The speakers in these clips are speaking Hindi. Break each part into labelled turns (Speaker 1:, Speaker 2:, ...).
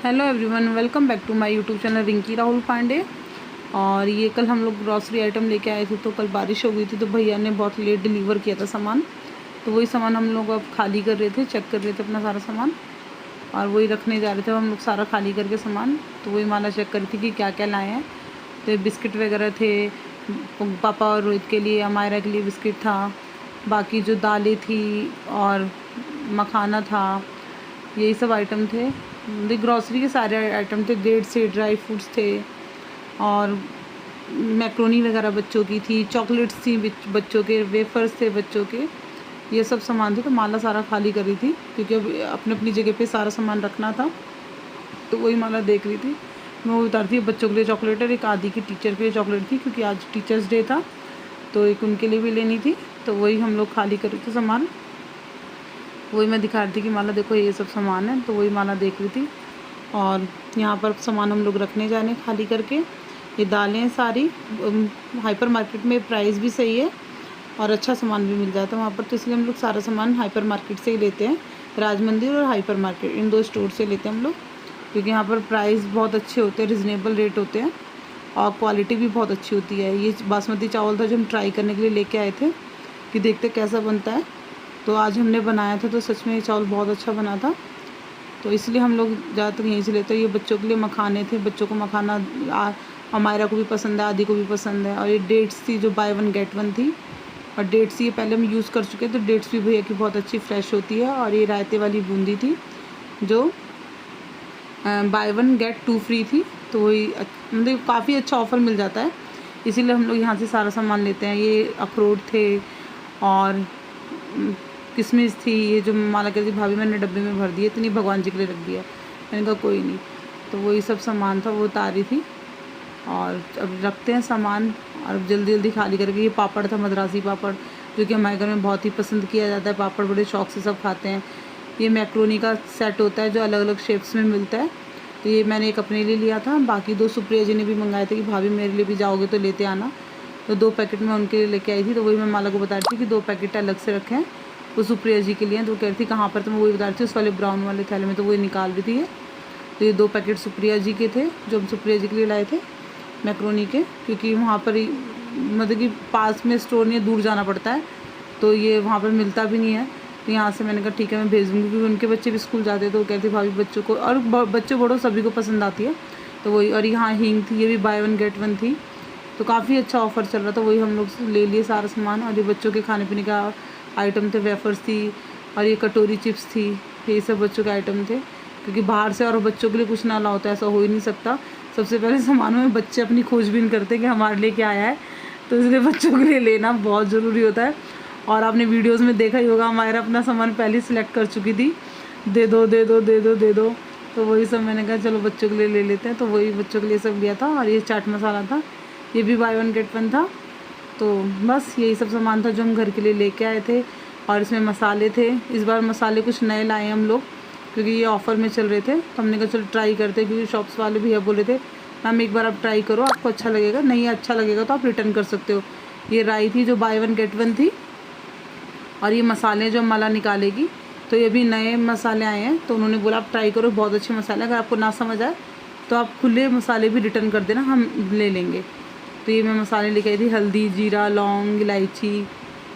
Speaker 1: Hello everyone, welcome back to my YouTube channel Rinki Rahul Pandey. और ये कल हम लोग ग्रॉसरी आइटम लेके आए थे, तो कल बारिश हो गई थी तो भैया ने बहुत लेट डिलीवर किया था सामान। तो वही सामान हम लोग अब खाली कर रहे थे, चेक कर रहे थे अपना सारा सामान और वही रखने जा रहे थे हम लोग सारा खाली करके सामान। तो वही माला चेक करी थी कि क्या क्या लाए हैं। तो बिस्किट वगैरह थे पापा और रोहित के लिए, अमायरा के लिए बिस्किट था, बाकी जो दालें थी और मखाना था, यही सब आइटम थे। ग्रॉसरी के सारे आइटम थे, डेट्स थे, ड्राई फ्रूट्स थे और मैक्रोनी वगैरह बच्चों की थी, चॉकलेट्स थी बच्चों के, वेफर्स थे बच्चों के, ये सब सामान थे। तो माला सारा खाली कर रही थी क्योंकि अब अपनी अपनी जगह पे सारा सामान रखना था। तो वही माला देख रही थी। मैं वो उतारती है बच्चों के लिए चॉकलेट और एक आदि की टीचर के लिए चॉकलेट थी क्योंकि आज टीचर्स डे था, तो एक उनके लिए भी लेनी थी। तो वही हम लोग खाली कर रहे थे सामान। वही मैं दिखा रही थी कि माला देखो ये सब सामान है, तो वही माला देख रही थी। और यहाँ पर सामान हम लोग रखने जा रहे हैं खाली करके। ये दालें हैं सारी, हाइपर मार्केट में प्राइस भी सही है और अच्छा सामान भी मिल जाता है वहाँ पर, तो इसलिए हम लोग सारा सामान हाइपर मार्केट से ही लेते हैं। राज मंदिर और हाइपर मार्केट, इन दो स्टोर से लेते हैं हम लोग, क्योंकि यहाँ पर प्राइस बहुत अच्छे होते हैं, रिजनेबल रेट होते हैं और क्वालिटी भी बहुत अच्छी होती है। ये बासमती चावल था जो हम ट्राई करने के लिए लेके आए थे कि देखते कैसा बनता है। तो आज हमने बनाया था तो सच में ये चावल बहुत अच्छा बना था, तो इसलिए हम लोग ज़्यादातर यहीं से लेते हैं। ये बच्चों के लिए मखाने थे, बच्चों को मखाना अमायरा को भी पसंद है, आदि को भी पसंद है। और ये डेट्स थी जो बाय वन गेट वन थी, और डेट्स ये पहले हम यूज़ कर चुके हैं, तो डेट्स भी भैया की बहुत अच्छी फ्रेश होती है। और ये रायते वाली बूंदी थी जो buy one get two free थी, तो वही मतलब काफ़ी अच्छा ऑफ़र मिल जाता है, इसीलिए हम लोग यहाँ से सारा सामान लेते हैं। ये अखरोट थे और किशमिश थी, ये जो माला कहती भाभी मैंने डब्बे में भर दिए, इतनी भगवान जी के लिए रख दिया। मैंने कहा कोई नहीं, तो वही सब सामान था वो उतारी थी। और अब रखते हैं सामान और अब जल्दी जल्दी खाली करके। ये पापड़ था, मद्रासी पापड़, जो कि हमारे घर में बहुत ही पसंद किया जाता है, पापड़ बड़े शौक से सब खाते हैं। ये मैक्रोनी का सेट होता है जो अलग अलग शेप्स में मिलता है, तो ये मैंने एक अपने लिए लिया था, बाकी दो सुप्रिया जी ने भी मंगाए थे कि भाभी मेरे लिए भी जाओगे तो लेते आना, तो 2 पैकेट मैं उनके लिए लेके आई थी। तो वही मैं माला को बता रही थी कि 2 पैकेट अलग से रखे हैं, वो सुप्रिया जी के लिए। तो वो कह रही थी कहाँ पर, तो मैं वही बता रही थी उस वाले ब्राउन वाले थैले में, तो वही निकाल रही थी ये। तो ये 2 पैकेट सुप्रिया जी के थे जो हम सुप्रिया जी के लिए लाए थे मैक्रोनी के, क्योंकि वहाँ पर मतलब कि पास में स्टोर नहीं है, दूर जाना पड़ता है, तो ये वहाँ पर मिलता भी नहीं है। तो यहाँ से मैंने कहा ठीक है मैं भेज दूँगी, क्योंकि उनके बच्चे भी स्कूल जाते हैं, तो वो कहते भाभी बच्चों को और बच्चों बड़ों सभी को पसंद आती है, तो वही। और यहाँ हींग थी, ये भी बाय वन गेट वन थी, तो काफ़ी अच्छा ऑफ़र चल रहा था, वही हम लोग ले लिए सारा सामान। और ये बच्चों के खाने पीने का आइटम थे, वेफर्स थी और ये कटोरी चिप्स थी, ये सब बच्चों के आइटम थे, क्योंकि बाहर से और बच्चों के लिए कुछ ना लाओ तो ऐसा हो ही नहीं सकता। सबसे पहले सामानों में बच्चे अपनी खोजबीन करते हैं कि हमारे लिए क्या आया है, तो इसलिए बच्चों के लिए लेना बहुत ज़रूरी होता है। और आपने वीडियोज़ में देखा ही होगा, हमारा अपना सामान पहले ही सिलेक्ट कर चुकी थी, दे दो दे दो दे दो दे दो, तो वही सब मैंने कहा चलो बच्चों के लिए ले लेते हैं, तो वही बच्चों के लिए सब लिया था। और ये चाट मसाला था, ये भी बाय वन गेट वन था। तो बस यही सब सामान था जो हम घर के लिए लेके आए थे। और इसमें मसाले थे, इस बार मसाले कुछ नए लाए हम लोग, क्योंकि ये ऑफ़र में चल रहे थे, तो हमने कहा चलो ट्राई करते, क्योंकि शॉप्स वाले भैया बोल रहे थे मैम एक बार आप ट्राई करो, आपको अच्छा लगेगा, नहीं अच्छा लगेगा तो आप रिटर्न कर सकते हो। ये राई थी जो बाय वन गेट वन थी, और ये मसाले जो माला निकालेगी, तो ये भी नए मसाले आए हैं, तो उन्होंने बोला आप ट्राई करो, बहुत अच्छे मसाले, अगर आपको ना समझ आए तो आप खुले मसाले भी रिटर्न कर देना, हम ले लेंगे। तो ये मैं मसाले लेके आई थी, हल्दी, जीरा, लौंग, इलायची,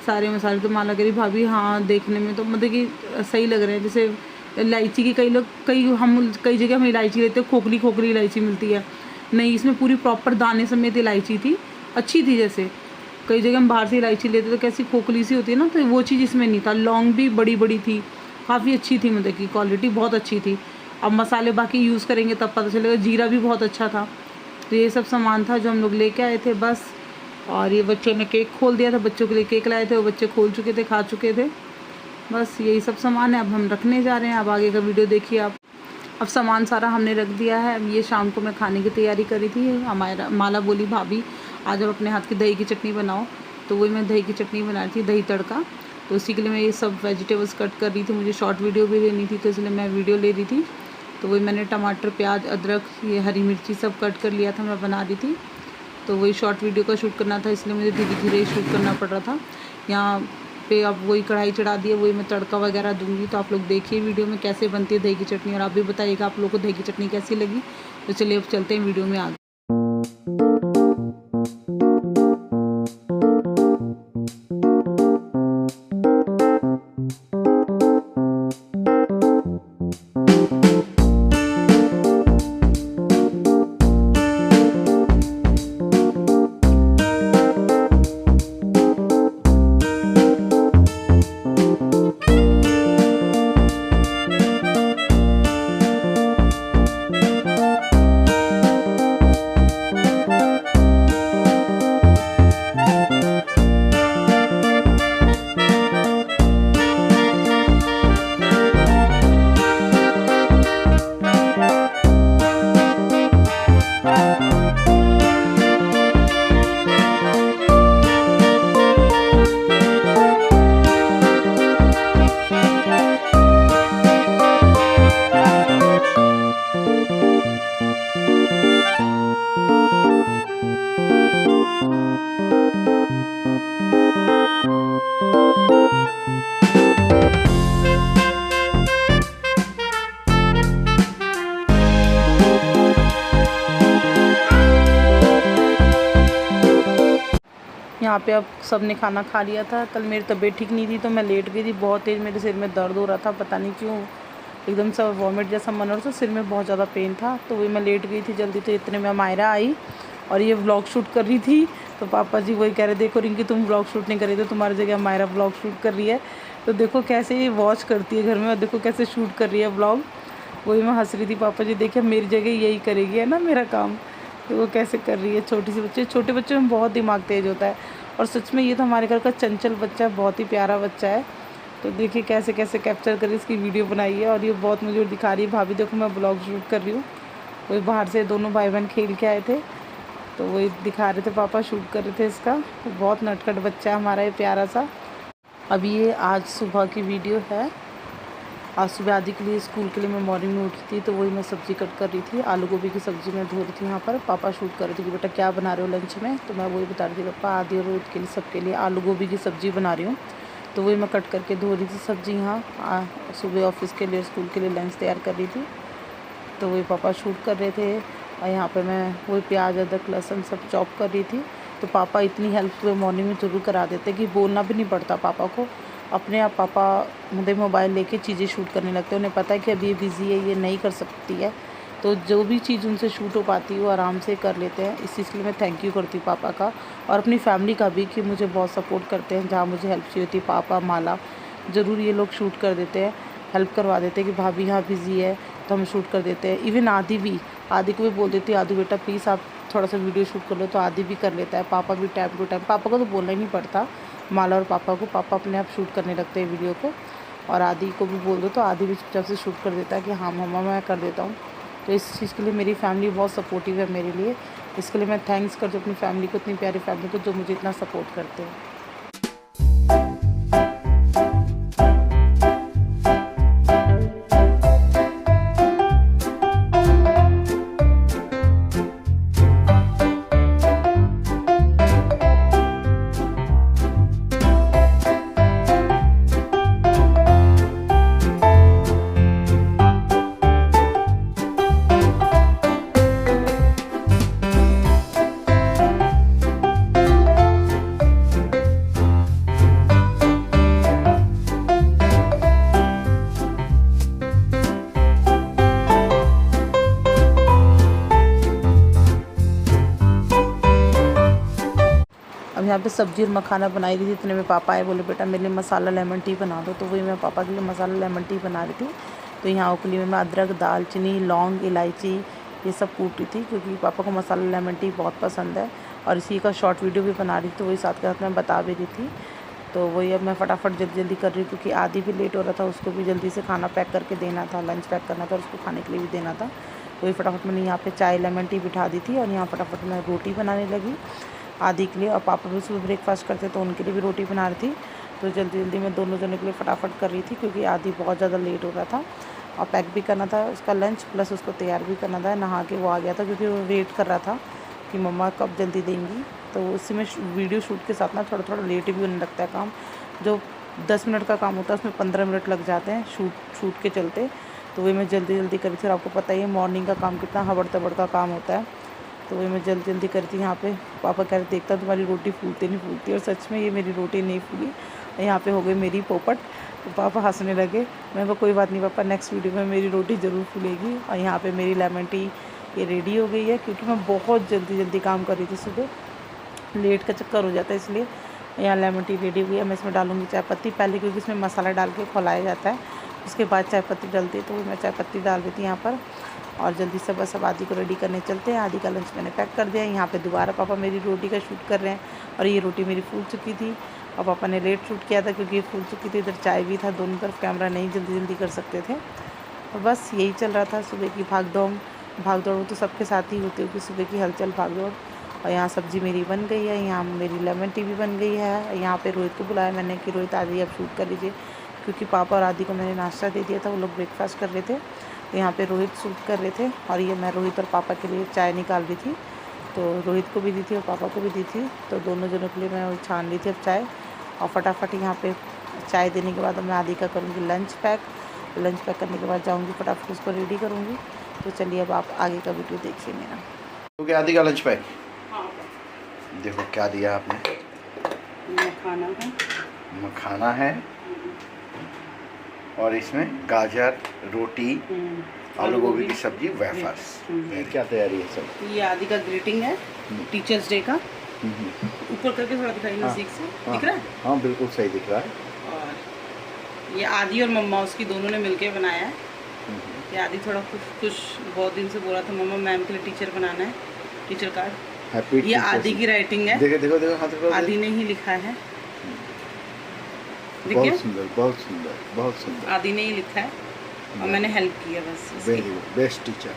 Speaker 1: सारे मसाले। तो माला कह रही भाभी हाँ देखने में तो मतलब कि सही लग रहे हैं, जैसे इलायची की कई लोग कई जगह हम इलायची लेते हैं, खोखली खोखली इलायची मिलती है, नहीं इसमें पूरी प्रॉपर दाने समेत इलायची थी, अच्छी थी। जैसे कई जगह हम बाहर से इलायची लेते तो कैसी खोखली सी होती है ना, तो वो चीज़ इसमें नहीं था। लौंग भी बड़ी बड़ी थी, काफ़ी अच्छी थी, मतलब कि क्वालिटी बहुत अच्छी थी। अब मसाले बाकी यूज़ करेंगे तब पता चलेगा। जीरा भी बहुत अच्छा था। तो ये सब सामान था जो हम लोग लेके आए थे बस। और ये बच्चों ने केक खोल दिया था, बच्चों के लिए केक लाए थे, वो बच्चे खोल चुके थे, खा चुके थे। बस यही सब सामान है, अब हम रखने जा रहे हैं। अब आगे का वीडियो देखिए आप। अब सामान सारा हमने रख दिया है। अब ये शाम को मैं खाने की तैयारी करी थी। हमारा माला बोली भाभी आज आप अपने हाथ की दही की चटनी बनाओ, तो वही मैं दही की चटनी बना रही थी, दही तड़का। तो उसी के लिए मैं ये सब वेजिटेबल्स कट कर रही थी, मुझे शॉर्ट वीडियो भी लेनी थी, तो इसलिए मैं वीडियो ले रही थी। तो वही मैंने टमाटर, प्याज, अदरक, ये हरी मिर्ची सब कट कर लिया था, मैं बना रही थी। तो वही शॉर्ट वीडियो का शूट करना था, इसलिए मुझे धीरे धीरे शूट करना पड़ रहा था। यहाँ पे अब वही कढ़ाई चढ़ा दी है, वही मैं तड़का वगैरह दूंगी। तो आप लोग देखिए वीडियो में कैसे बनती है दही की चटनी, और आप भी बताइएगा आप लोग को दही की चटनी कैसी लगी। तो चलिए अब चलते हैं वीडियो में आगे। यहाँ पे अब सब ने खाना खा लिया था। कल मेरी तबीयत ठीक नहीं थी तो मैं लेट गई थी, बहुत तेज़ मेरे सिर में दर्द हो रहा था, पता नहीं क्यों एकदम से वॉमिट जैसा मन हो रहा था, सिर में बहुत ज़्यादा पेन था। तो वही मैं लेट गई थी जल्दी। तो इतने में मायरा आई और ये व्लॉग शूट कर रही थी। तो पापा जी वही कह रहे, देखो रिंकी तुम व्लॉग शूट नहीं कर रही, तो तुम्हारी जगह मायरा व्लॉग शूट कर रही है। तो देखो कैसे ये वॉच करती है घर में, और देखो कैसे शूट कर रही है व्लॉग। वही मैं हंस रही थी, पापा जी देखिए मेरी जगह यही करेगी, है ना मेरा काम। तो वो कैसे कर रही है, छोटे बच्चे में बहुत दिमाग तेज़ होता है। और सच में ये तो हमारे घर का चंचल बच्चा है, बहुत ही प्यारा बच्चा है। तो देखिए कैसे कैसे कैप्चर कर इसकी वीडियो बनाई है, और ये बहुत मुझे दिखा रही है, भाभी देखो मैं ब्लॉग शूट कर रही हूँ। वही बाहर से दोनों भाई बहन खेल के आए थे, तो वही दिखा रहे थे, पापा शूट कर रहे थे इसका। तो बहुत नटखट बच्चा है हमारा ये प्यारा सा। अभी ये आज सुबह की वीडियो है। आज सुबह आदि के लिए स्कूल के लिए मैं मॉर्निंग में उठी थी, तो वही मैं सब्ज़ी कट कर रही थी। आलू गोभी की सब्ज़ी मैं धो रही थी यहाँ पर। पापा शूट कर रहे थे कि बेटा क्या बना रहे हो लंच में, तो मैं वही बता रही थी पापा आदि और रोज के लिए सबके लिए आलू गोभी की सब्ज़ी बना रही हूँ। तो वही मैं कट करके धो रही थी सब्ज़ी यहाँ। सुबह ऑफिस के लिए स्कूल के लिए लंच तैयार कर रही थी, तो वही पापा शूट कर रहे थे। और यहाँ पर मैं वही प्याज अदरक लहसुन सब चॉप कर रही थी। तो पापा इतनी हेल्प सुबह मॉर्निंग में ज़रूर करा देते कि बोलना भी नहीं पड़ता पापा को। अपने आप पापा मतलब मोबाइल लेके चीज़ें शूट करने लगते हैं। उन्हें पता है कि अभी ये बिज़ी है, ये नहीं कर सकती है, तो जो भी चीज़ उनसे शूट हो पाती है वो आराम से कर लेते हैं। इस चीज़ के लिए मैं थैंक यू करती हूँ पापा का, और अपनी फैमिली का भी, कि मुझे बहुत सपोर्ट करते हैं। जहाँ मुझे हेल्प चाहिए होती है पापा माला ज़रूर ये लोग शूट कर देते हैं, हेल्प करवा देते हैं कि भाभी यहाँ बिज़ी है तो हम शूट कर देते हैं। इवन आदि को भी बोल देती है, आदि बेटा प्लीज़ आप थोड़ा सा वीडियो शूट कर लो, तो आदि भी कर लेता है। पापा भी टाइम टू टाइम, पापा को तो बोलना ही नहीं पड़ता, माला और पापा को, पापा अपने आप शूट करने लगते हैं वीडियो को। और आदि को भी बोल दो तो आदि भी चुपचाप से शूट कर देता है कि हाँ मम्मा मैं कर देता हूँ। तो इस चीज़ के लिए मेरी फैमिली बहुत सपोर्टिव है मेरे लिए। इसके लिए मैं थैंक्स करती हूँ अपनी फैमिली को, इतनी प्यारी फैमिली को जो मुझे इतना सपोर्ट करते हैं। अब यहाँ पे सब्ज़ी और मखाना बनाई रही थी। इतने में पापा आए, बोले बेटा मेरे लिए मसाला लेमन टी बना दो। तो वही मैं पापा के लिए मसाला लेमन टी बना रही थी। तो यहाँ उकली में मैं अदरक दालचीनी लौंग इलायची ये सब कूट रही थी, क्योंकि पापा को मसाला लेमन टी बहुत पसंद है। और इसी का शॉर्ट वीडियो भी बना रही थी, तो वही साथ के साथ मैं बता भी रही थी। तो वही अब मैं फटाफट जल्दी कर रही हूँ, क्योंकि आदि भी लेट हो रहा था, उसको भी जल्दी से खाना पैक करके देना था, लंच पैक करना था, और उसको खाने के लिए भी देना था। तो वही फटाफट मैंने यहाँ पे चाय लेमन टी बिठा दी थी, और यहाँ फटाफट मैं रोटी बनाने लगी आदि के लिए। और पापा भी सुबह ब्रेकफास्ट करते तो उनके लिए भी रोटी बना रही थी। तो जल्दी मैं दोनों जने के लिए फटाफट कर रही थी, क्योंकि आदि बहुत ज़्यादा लेट हो रहा था, और पैक भी करना था उसका लंच, प्लस उसको तैयार भी करना था। नहा के वो आ गया था, क्योंकि वो वेट कर रहा था कि मम्मा कब जल्दी देंगी। तो उसी में वीडियो शूट के साथ ना थोड़ा लेट भी होने लगता है काम। जो 10 मिनट का काम होता है, उसमें 15 मिनट लग जाते हैं शूट के चलते। तो वही मैं जल्दी जल्दी करी थी। और आपको पता ही है मॉर्निंग का काम कितना हबड़ तबड़ का काम होता है। तो वही मैं जल्दी जल्दी करी थी। यहाँ पे पापा कह रहे देखता तुम्हारी रोटी फूलती नहीं फूलती, और सच में ये मेरी रोटी नहीं फूली। यहाँ पे हो गई मेरी पोपट। तो पापा हंसने लगे। मैं कोई बात नहीं पापा, नेक्स्ट वीडियो में मेरी रोटी ज़रूर फूलेगी। और यहाँ पे मेरी लेमन टी ये रेडी हो गई है, क्योंकि मैं बहुत जल्दी जल्दी काम कर रही थी, सुबह लेट का चक्कर हो जाता है, इसलिए यहाँ लेमन टी रेडी हो गई है। मैं इसमें डालूँगी चाय पत्ती पहले, क्योंकि इसमें मसाला डाल के खौलाया जाता है, उसके बाद चाय पत्ती डलती है। तो मैं चाय पत्ती डाल देती यहाँ पर। और जल्दी से बस अब आदि को रेडी करने चलते हैं। आदि का लंच मैंने पैक कर दिया। यहाँ पे दोबारा पापा मेरी रोटी का शूट कर रहे हैं, और ये रोटी मेरी फूल चुकी थी। और पापा ने लेट शूट किया था क्योंकि ये फूल चुकी थी। इधर चाय भी था, दोनों तरफ कैमरा नहीं जल्दी जल्दी कर सकते थे। और बस यही चल रहा था सुबह की भाग दौड़ तो सबके साथ ही होती होगी, सुबह की हलचल भाग दौड़। और यहाँ सब्ज़ी मेरी बन गई है, यहाँ मेरी लेमन टी भी बन गई है। यहाँ पे रोहित को बुलाया मैंने कि रोहित आ जाइए, अब शूट कर लीजिए, क्योंकि पापा और आदि को मैंने नाश्ता दे दिया था, वो लोग ब्रेकफास्ट कर रहे थे। तो यहाँ पे रोहित शूट कर रहे थे, और ये मैं रोहित और पापा के लिए चाय निकाल रही थी। तो रोहित को भी दी थी और पापा को भी दी थी, तो दोनों जनों के लिए मैं छान ली थी अब चाय। और फटाफट यहाँ पे चाय देने के बाद मैं आदि का करूँगी लंच पैक। लंच पैक करने के बाद जाऊँगी फटाफट उसको रेडी करूँगी। तो चलिए अब आप आगे का वीडियो देखिए मेरा।
Speaker 2: तो क्या आदि का लंच पैक?
Speaker 1: हाँ,
Speaker 2: देखो क्या दिया आपने। मखाना है और इसमें गाजर, रोटी, आलू गोभी की सब्जी, वेफर्स। क्या तैयारी है सब?
Speaker 1: ये आदि का ग्रीटिंग है टीचर्स डे का। ऊपर करके थोड़ा दिखाई नजदीक से, दिख रहा है?
Speaker 2: हाँ बिल्कुल सही दिख रहा है।
Speaker 1: और ये आदि और मम्मा उसकी दोनों ने मिलके बनाया है। ये आदि थोड़ा खुश बहुत दिन से बोल रहा था मम्मा मैम के लिए टीचर बनाना है, टीचर कार्ड। ये आदि की राइटिंग है।
Speaker 2: देखो देखो देखो, हाथ रखो।
Speaker 1: आदि ने ही लिखा है।
Speaker 2: बहुत सुंदर बहुत सुंदर बहुत सुंदर।
Speaker 1: आदि ने ही लिखा है और मैंने हेल्प किया बस।
Speaker 2: Very good, best teacher.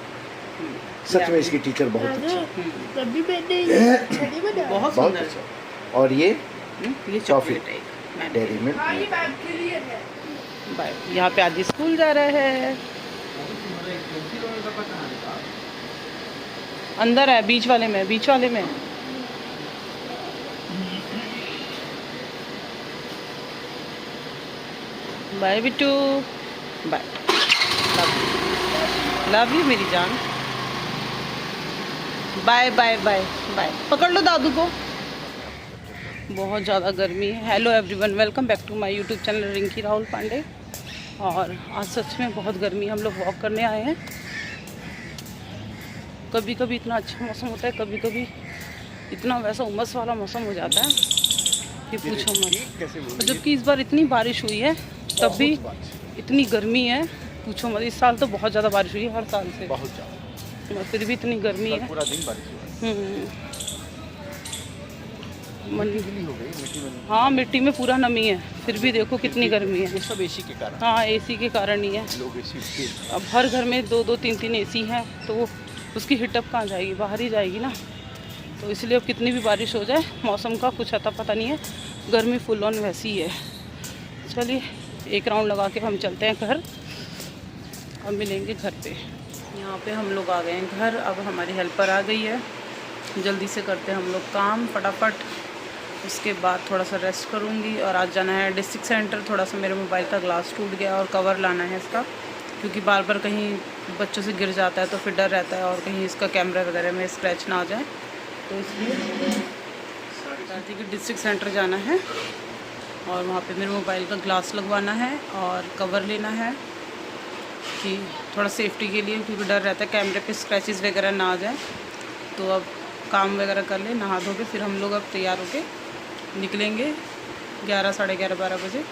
Speaker 2: सच में इसकी टीचर बहुत अच्छी,
Speaker 1: बहुत
Speaker 2: बहुत
Speaker 1: सुंदर।
Speaker 2: अच्छा। और ये
Speaker 1: चॉकलेट है
Speaker 2: डेयरी मिल्क।
Speaker 1: बाय। यहाँ पे आदि स्कूल जा रहा है। अंदर है, बीच वाले में। Bye Bittu, bye. Love you मेरी जान। Bye bye bye bye. पकड़ लो दादू को। बहुत ज़्यादा गर्मी है। Hello everyone, welcome back to my YouTube channel Rinki Rahul Pandey. और आज सच में बहुत गर्मी है। हम लोग वॉक करने आए हैं। कभी कभी इतना अच्छा मौसम होता है, कभी कभी इतना वैसा उमस वाला मौसम हो जाता है कि पूछो मत। जबकि इस बार इतनी बारिश हुई है तब भी इतनी गर्मी है, पूछो मत। इस साल तो बहुत ज़्यादा बारिश हुई है, हर साल से
Speaker 2: बहुत ज़्यादा,
Speaker 1: फिर भी इतनी गर्मी है।
Speaker 2: पूरा दिन बारिश हुआ है। मिट्टी हो गई,
Speaker 1: हाँ मिट्टी में पूरा नमी है, फिर भी देखो कितनी गर्मी है।
Speaker 2: ये सब एसी के कारण।
Speaker 1: हाँ एसी के कारण ही है।
Speaker 2: लोग एसी
Speaker 1: अब हर घर में 2-2 3-3 एसी हैं, तो उसकी हीटअप कहाँ जाएगी, बाहर ही जाएगी ना। तो इसलिए अब कितनी भी बारिश हो जाए, मौसम का कुछ अता पता नहीं है, गर्मी फुल ऑन वैसी ही है। चलिए एक राउंड लगा के हम चलते हैं घर, अब मिलेंगे घर पे। यहाँ पे हम लोग आ गए हैं घर। अब हमारी हेल्पर आ गई है, जल्दी से करते हैं हम लोग काम फटाफट। उसके बाद थोड़ा सा रेस्ट करूँगी। और आज जाना है डिस्ट्रिक्ट सेंटर। थोड़ा सा मेरे मोबाइल का ग्लास टूट गया और कवर लाना है इसका, क्योंकि बार बार कहीं बच्चों से गिर जाता है तो फिर डर रहता है, और कहीं इसका कैमरा वगैरह में स्क्रैच ना आ जाए, तो इसलिए दादी के डिस्ट्रिक्ट सेंटर जाना है। और वहाँ पे मेरे मोबाइल का ग्लास लगवाना है और कवर लेना है, कि थोड़ा सेफ्टी के लिए, क्योंकि डर रहता है कैमरे पे स्क्रैचेस वगैरह ना आ जाए। तो अब काम वगैरह कर ले, नहा धो के फिर हम लोग अब तैयार होके निकलेंगे 11 साढ़े 11 12 बजे,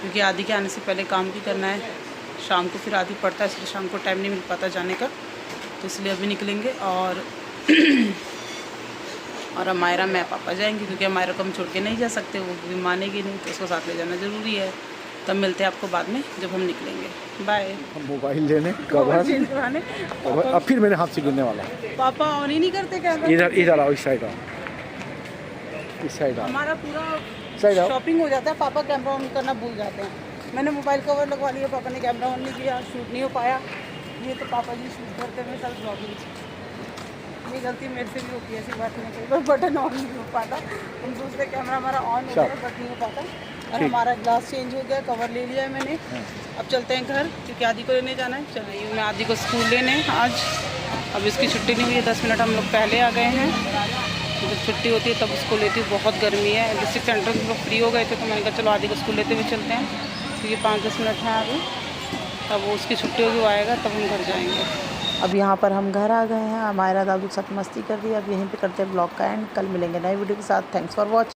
Speaker 1: क्योंकि आदि के आने से पहले काम भी करना है। शाम को फिर आदि पड़ता है, इसलिए शाम को टाइम नहीं मिल पाता जाने का, तो इसलिए अभी निकलेंगे। और अमायरा मैं पापा जाएंगे, क्योंकि अमायरा को हम छोड़ के नहीं जा सकते, वो भी मानेगी नहीं, तो उसको साथ ले जाना ज़रूरी है। तब मिलते हैं आपको बाद में जब हम निकलेंगे। बाय।
Speaker 2: मोबाइल लेने कवर, अब फिर मेरे हाथ से गिरने वाला है।
Speaker 1: पापा ऑन ही नहीं करते कैमरा।
Speaker 2: इधर आओ, इस साइड आओ, इस साइड आओ।
Speaker 1: हमारा पूरा
Speaker 2: साइड आओ।
Speaker 1: शॉपिंग हो जाता है, पापा कैमरा ऑन करना भूल जाते हैं। मैंने मोबाइल कवर लगवा लिया, पापा ने कैमरा ऑन नहीं किया, शूट नहीं हो पाया। ये तो पापा जी शूट करते हुए कल ब्लॉगिंग, ये गलती मेरे से भी होती है, ऐसी बात नहीं। कई बार बटन ऑन नहीं हो पाता, हम दूसरे कैमरा हमारा ऑन होता है बट नहीं हो पाता। और हमारा ग्लास चेंज हो गया, कवर ले लिया है मैंने। अब चलते हैं घर क्योंकि आदि को लेने जाना है। चलिए मैं आदि को स्कूल लेने आज, अब इसकी छुट्टी नहीं हुई है, 10 मिनट हम लोग पहले आ गए हैं। जब छुट्टी होती है तब उसको लेती हूँ, बहुत गर्मी है। डिस्ट्रिक्ट सेंटर में लोग फ्री हो गए थे तो मैंने कहा चलो आदि को स्कूल लेते हुए चलते हैं। तो ये 5-10 मिनट हैं अभी, तब वो उसकी छुट्टी होगी, वो आएगा तब हम घर जाएंगे। अब यहाँ पर हम घर आ गए हैं, हमारा दादू के साथ मस्ती कर रही है। अब यहीं पे करते हैं ब्लॉग का एंड, कल मिलेंगे नए वीडियो के साथ। Thanks for watching.